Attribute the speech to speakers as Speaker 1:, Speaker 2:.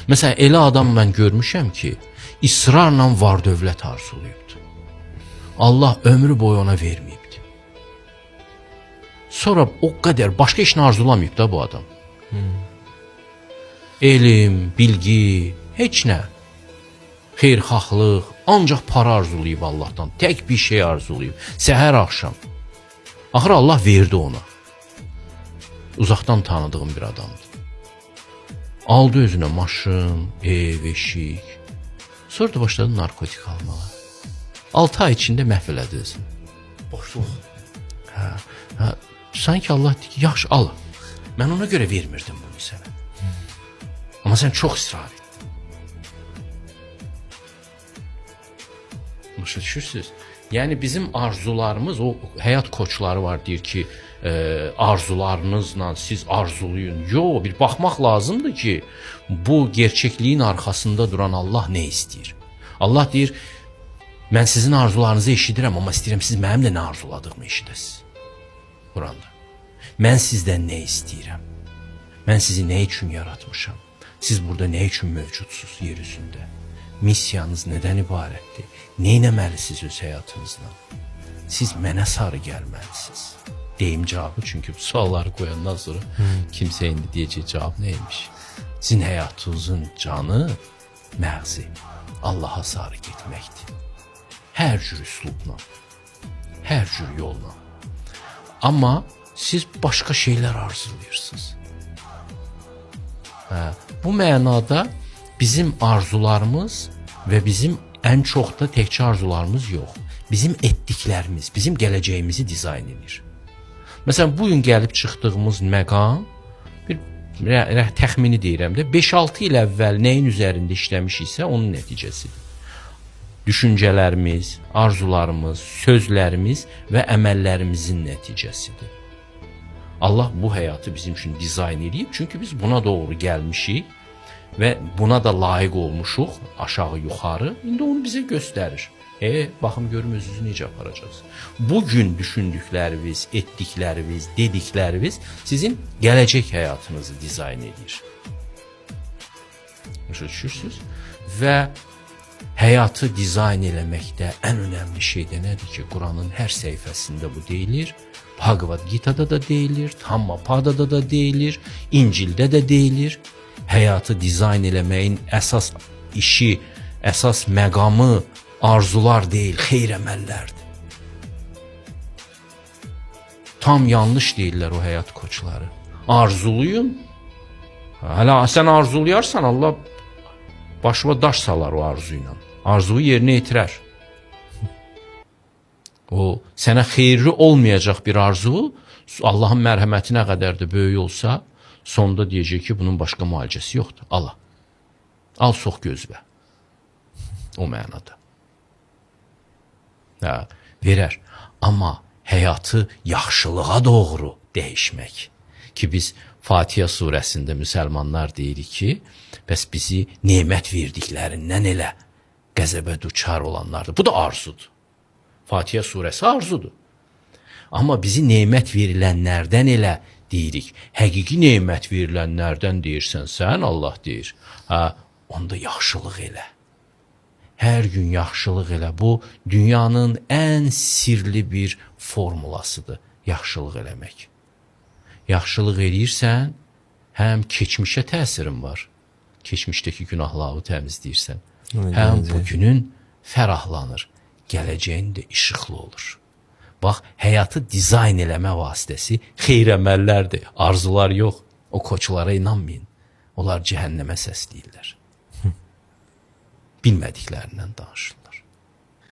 Speaker 1: Məsələn, elə adam mən görmüşəm ki, israrla var dövlət arzulayıbdı. Allah ömrü boyu ona verməyibdi. Sonra o qədər başqa işini arzulamayıb da bu adam. Elm, bilgi, heç nə. Xeyirxahlıq, ancaq para arzulayıb Allahdan. Tək bir şey arzulayıb. Səhər, axşam. Axır Allah verdi ona. Uzaqdan tanıdığım bir adamdır. Aldı özünə maşın, ev, eşik. Sonra da başladı narkotik almağa. 6 ay içində məhv elədi özünü.
Speaker 2: Boşluq.
Speaker 1: Sanki Allah deyir ki, yaxşı al. Mən ona görə vermirdim bunu sənə. Amma sən çox israr etdin. Başa düşürsünüz? Yəni bizim arzularımız, o həyat koçları var deyir ki, arzularınızla siz arzulayın. Yox, bir baxmaq lazımdır ki, bu gerçəkliyin arxasında duran Allah nə istəyir? Allah deyir, mən sizin arzularınızı eşidirəm, amma istəyirəm siz mənim də nə arzuladığımı eşidəsiniz. Quranda. Mən sizdən nə istəyirəm? Mən sizi nə üçün yaratmışam? Siz burada nə üçün mövcudsuz yer üzündə? Missiyanız nədən ibarətdir? Nə etməlisiniz öz həyatınızla? Siz mənə sarı gəlməlisiniz. Deyim cavabı, çünki bu sualları qoyandan sonra kimsə indi deyəcək cavab neymiş? Sizin həyatınızın canı, məğzi Allaha sarı getməkdir. Hər cür üslubla, hər cür yolla. Amma siz başqa şeylər arzulayırsınız. Bu mənada bizim arzularımız və bizim ən çox da təkcə arzularımız yox. Bizim etdiklərimiz, bizim gələcəyimizi dizayn edir. Məsələn, bugün gəlib çıxdığımız məqam, bir təxmini deyirəm də, 5-6 il əvvəl nəyin üzərində işləmişiksə, onun nəticəsidir. Düşüncələrimiz, arzularımız, sözlərimiz və əməllərimizin nəticəsidir. Allah bu həyatı bizim üçün dizayn edib, çünki biz buna doğru gəlmişik və buna da layiq olmuşuq, aşağı yuxarı, indi onu bizə göstərir. Baxın görüm özünüzü necə aparacaqsınız. Bugün düşündükləriniz, etdikləriniz, dedikləriniz sizin gələcək həyatınızı dizayn edir. Başa düşürsünüz? Və həyatı dizayn eləməkdə ən önəmli şey də nədir ki, Quranın hər səhifəsində bu deyilir, Bhagavad Gita'da da deyilir, Dhammapada'da da deyilir, İncildə də deyilir. Həyatı dizayn eləməyin əsas işi, əsas məqamı arzular deyil, xeyr əməllərdir. Tam yanlış deyirlər o həyat koçları. Arzuluyun. Hələ sən arzulayarsan Allah başıma daş salar o arzuyla. Arzuyu yerinə yetirər. O sənə xeyirli olmayacaq bir arzu, Allahın mərhəməti nə qədər də böyük olsa, sonda deyəcək ki, bunun başqa müalicəsi yoxdur. Allah. Al sox gözlə. O mənada. Verər. Amma həyatı yaxşılığa doğru dəyişmək. Ki biz Fatihə surəsində müsəlmanlar deyirik ki, bəs bizi nemət verdiklərindən elə qəzəbə düçar olanlardır. Bu da arzudur. Fatihə surəsi arzudur. Amma bizi nemət verilənlərdən elə deyirik. Həqiqi nemət verilənlərdən deyirsən sən, Allah deyir. Onda yaxşılıq elə. Hər gün yaxşılıq elə. Bu, dünyanın ən sirli bir formulasıdır. Yaxşılıq eləmək. Yaxşılıq eləyirsən, həm keçmişə təsirin var. Keçmişdəki günahları təmizləyirsən. Həm bugünün fərahlanır. Gələcəyin də işıqlı olur. Bax, həyatı dizayn eləmə vasitəsi xeyr əməllərdir, arzular yox. O koçlara inanmayın. Onlar cəhənnəmə səsləyirlər. Bilmədiklərindən danışırlar.